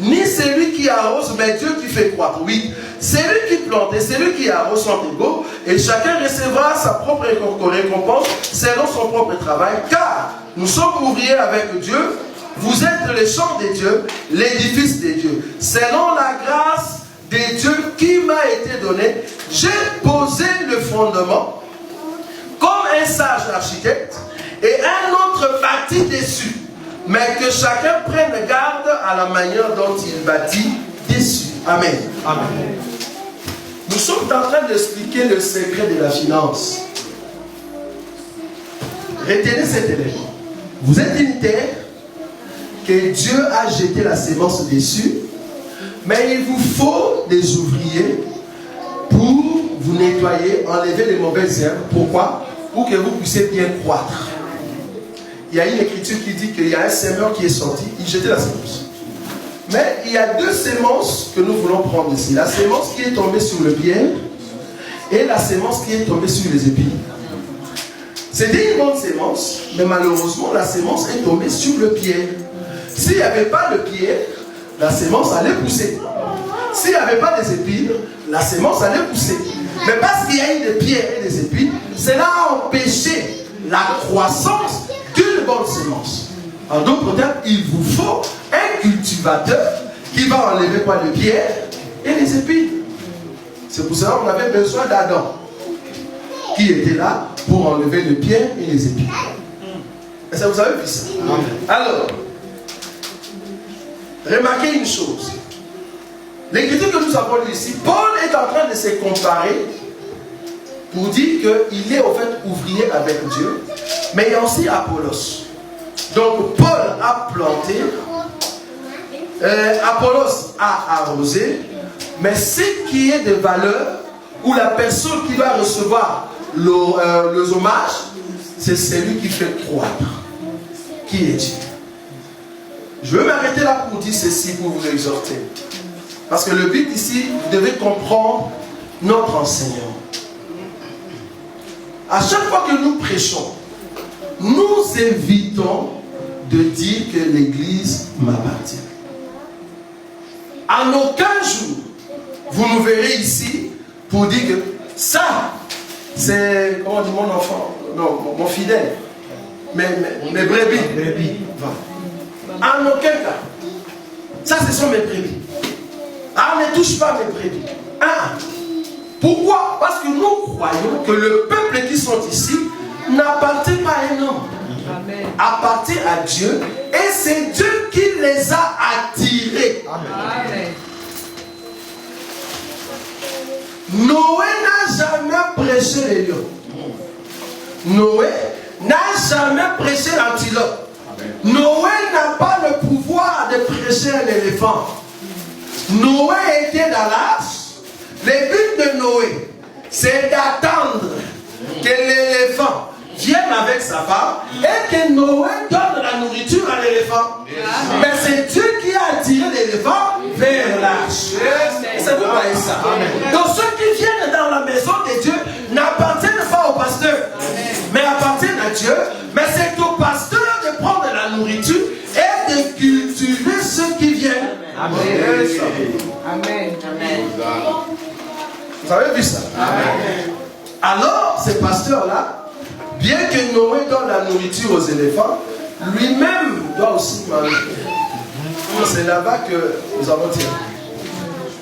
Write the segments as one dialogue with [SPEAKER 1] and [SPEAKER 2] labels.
[SPEAKER 1] ni celui qui arrose, mais Dieu qui fait croître. Oui, celui qui plante et celui qui arrose sont égaux, et chacun recevra sa propre récompense selon son propre travail, car nous sommes ouvriers avec Dieu. Vous êtes les champs de Dieu, l'édifice de Dieu. Selon la grâce de Dieu qui m'a été donnée, j'ai posé le fondement comme un sage architecte et un autre bâtit dessus. Mais que chacun prenne garde à la manière dont il bâtit dessus. Amen. Amen. Nous sommes en train d'expliquer le secret de la finance. Retenez cet élément. Vous êtes une terre que Dieu a jeté la sémence dessus, mais il vous faut des ouvriers pour vous nettoyer, enlever les mauvaises herbes. Pourquoi? Pour que vous puissiez bien croître. Il y a une écriture qui dit qu'il y a un semeur qui est sorti, il jetait la sémence. Mais il y a deux sémences que nous voulons prendre ici. La sémence qui est tombée sur le pierre et la sémence qui est tombée sur les épines. C'était une bonne sémence, mais malheureusement la sémence est tombée sur le pierre. S'il n'y avait pas de pierre, la sémence allait pousser. S'il n'y avait pas des épines, la sémence allait pousser. Mais parce qu'il y a eu des pierres et des épines, cela a empêché la croissance d'une bonne sémence. En d'autres termes, il vous faut un cultivateur qui va enlever quoi, les pierres et les épines. C'est pour ça qu'on avait besoin d'Adam, qui était là pour enlever les pierres et les épines. Est-ce que vous avez vu ça? Alors, remarquez une chose. L'écriture que nous avons lue ici, Paul est en train de se comparer pour dire qu'il est au fait ouvrier avec Dieu, mais il y a aussi Apollos. Donc Paul a planté, Apollos a arrosé, mais ce qui est de valeur, ou la personne qui va recevoir les hommages, c'est celui qui fait croître, qui est Dieu. Je veux m'arrêter là pour dire ceci, pour vous exhorter. Parce que le but ici, vous devez comprendre notre enseignement. À chaque fois que nous prêchons, nous évitons de dire que l'Église m'appartient. En aucun jour, vous nous verrez ici pour dire que ça, c'est, comment dit mon enfant, non, mon fidèle, mes brebis. En aucun cas. Ça, ce sont mes brebis. Ah, ne touche pas mes brebis. Ah. Pourquoi? Parce que nous croyons que le peuple qui sont ici n'appartient pas à un homme. Amen. Appartient à Dieu. Et c'est Dieu qui les a attirés. Amen. Noé n'a jamais prêché les lions. Noé n'a jamais prêché l'antilope. Noé n'a pas le pouvoir de prêcher un éléphant. Noé était dans l'arche. Le but de Noé, c'est d'attendre que l'éléphant vienne avec sa femme et que Noé donne la nourriture à l'éléphant. Mais c'est Dieu qui a attiré l'éléphant vers l'arche. Est-ce que vous voyez ça? Donc ceux qui viennent dans la maison de Dieu n'appartiennent pas au pasteur, mais appartiennent à Dieu. Mais c'est au pasteur de prendre la nourriture et de cultiver ceux qui viennent. Amen. Amen. Vous avez vu ça? Amen. Alors, ce pasteur-là, bien que Noé donne la nourriture aux éléphants, lui-même doit aussi manger. C'est là-bas que nous avons dit.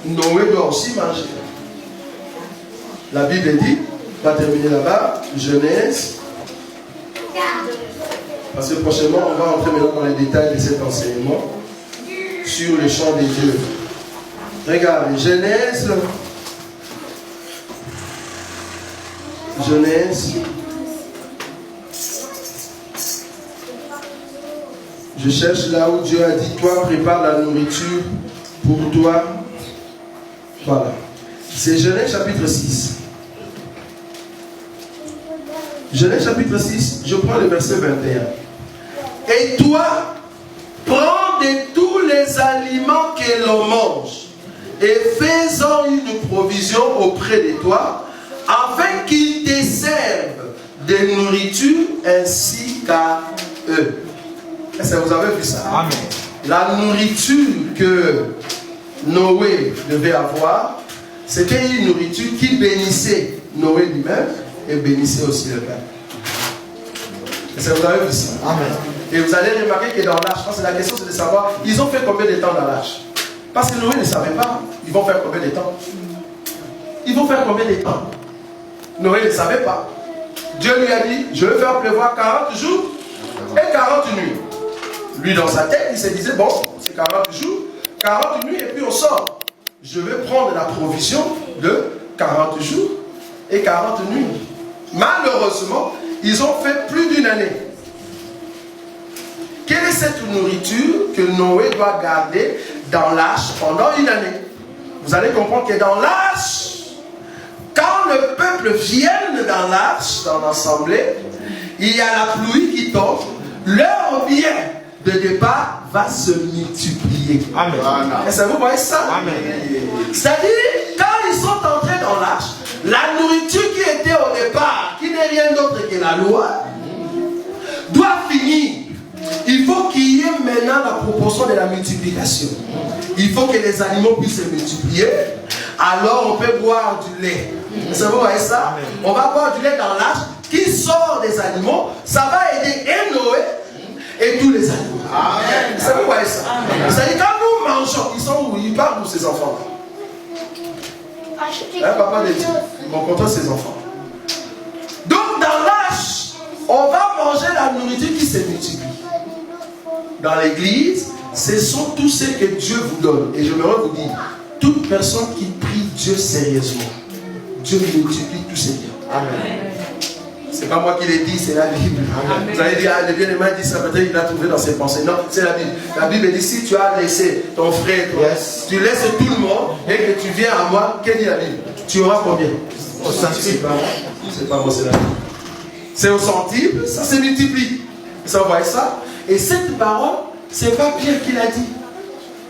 [SPEAKER 1] Noé doit aussi manger. La Bible dit, on va terminer là-bas, Genèse. Parce que prochainement, on va entrer maintenant dans les détails de cet enseignement sur le champ des dieux. Regardez, Genèse. Je cherche là où Dieu a dit, toi prépare la nourriture pour toi. Voilà. C'est Genèse chapitre 6. Genèse chapitre 6, je prends le verset 21. Et toi, prends de tous les aliments que l'on mange et fais-en une provision auprès de toi, afin qu'ils te servent de nourriture ainsi qu'à eux. Est-ce que vous avez vu ça? Amen. la nourriture que Noé devait avoir, c'était une nourriture qui bénissait Noé lui-même et bénissait aussi le peuple. Est-ce que vous avez vu ça? Amen. Et vous allez remarquer que dans l'arche, parce que la question c'est de savoir, ils ont fait combien de temps dans l'arche? Parce que Noé ne savait pas, ils vont faire combien de temps? Ils vont faire combien de temps? Noé ne savait pas. Dieu lui a dit, je vais faire pleuvoir 40 jours et 40 nuits. Lui dans sa tête, il se disait, bon, c'est 40 jours, 40 nuits et puis on sort. Je vais prendre la provision de 40 jours et 40 nuits. Malheureusement, ils ont fait plus d'une année. Quelle est cette nourriture que Noé doit garder dans l'arche pendant une année? Vous allez comprendre que dans l'arche, quand le peuple vient dans l'arche, dans l'assemblée, il y a la pluie qui tombe, leur bien de départ va se multiplier. Amen. Est-ce que vous voyez ça? Amen. C'est-à-dire, quand ils sont entrés dans l'arche, la nourriture qui était au départ, qui n'est rien d'autre que la loi, doit finir. Il faut qu'il y ait maintenant la proportion de la multiplication. Il faut que les animaux puissent se multiplier. Alors on peut boire du lait. Est-ce que vous voyez ça? Amen. On va boire du lait dans l'arche qui sort des animaux. Ça va aider et Noé et tous les animaux. Amen. Est-ce que vous voyez ça? C'est-à-dire quand nous mangeons, ils sont où? Ils parlent où ces enfants? Papa les dit, ils vont contre ses enfants. Donc dans l'arche, on va manger la nourriture qui se multiplie. Dans l'église, ce sont tous ceux que Dieu vous donne. Et je me vous dire, toute personne qui prie Dieu sérieusement, Dieu multiplie tous ses biens. Amen. C'est pas moi qui l'ai dit, c'est la Bible. Amen. Vous allez dire, ah, le bien-aimé dit ça, peut-être il l'a trouvé dans ses pensées. Non, c'est la Bible. La Bible dit, si tu as laissé ton frère, toi, tu laisses tout le monde et que tu viens à moi, qu'est-ce dit la Bible? Tu auras combien? Au centime. C'est pas moi, c'est la Bible. C'est au centime, ça se multiplie. Ça, vous voyez ça? Et cette parole, c'est pas Pierre qui l'a dit.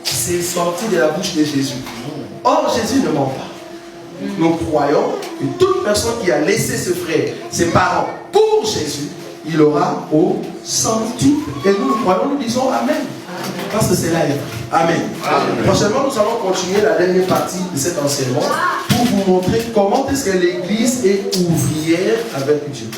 [SPEAKER 1] C'est sorti de la bouche de Jésus. Or, Jésus ne ment pas. Nous croyons que toute personne qui a laissé ses frères, ses parents pour Jésus, il aura au centuple. Et nous croyons, nous disons Amen. Parce que c'est là. Amen. Amen. Prochainement, nous allons continuer la dernière partie de cet enseignement pour vous montrer comment est-ce que l'Église est ouvrière avec Dieu.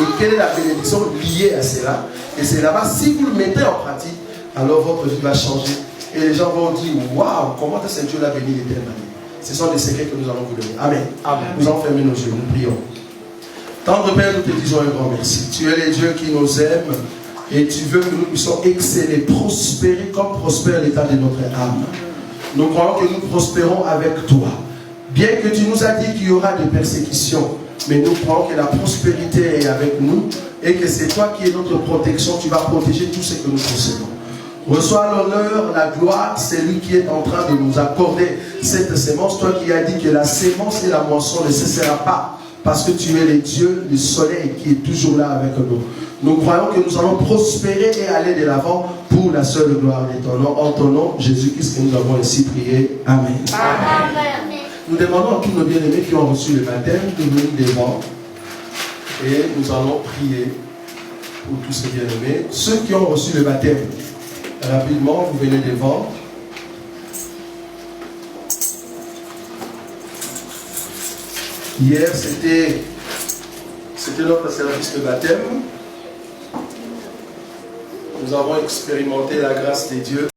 [SPEAKER 1] Et quelle est la bénédiction liée à cela? Et c'est là-bas, si vous le mettez en pratique, alors votre vie va changer. Et les gens vont dire, waouh, comment est-ce que Dieu l'a béni de telle manière? Ce sont des secrets que nous allons vous donner. Amen. Amen. Nous allons fermer nos yeux, nous prions. Tendre Père, nous te disons un grand merci. Tu es le Dieu qui nous aime et tu veux que nous puissions exceller, prospérer comme prospère l'état de notre âme. Nous croyons que nous prospérons avec toi. Bien que tu nous as dit qu'il y aura des persécutions, mais nous croyons que la prospérité est avec nous et que c'est toi qui es notre protection. Tu vas protéger tout ce que nous possédons. Reçois l'honneur, la gloire, c'est lui qui est en train de nous accorder cette sémence. Toi qui as dit que la sémence et la moisson ne cessera pas, parce que tu es le Dieu du soleil qui est toujours là avec nous. Nous croyons que nous allons prospérer et aller de l'avant pour la seule gloire de ton nom. En ton nom, Jésus-Christ, que nous avons ainsi prié. Amen. Amen. Nous demandons à tous nos bien-aimés qui ont reçu le baptême de venir devant et nous allons prier pour tous ces bien-aimés. Ceux qui ont reçu le baptême, rapidement, vous venez devant. Hier, c'était notre service de baptême. Nous avons expérimenté la grâce de Dieu.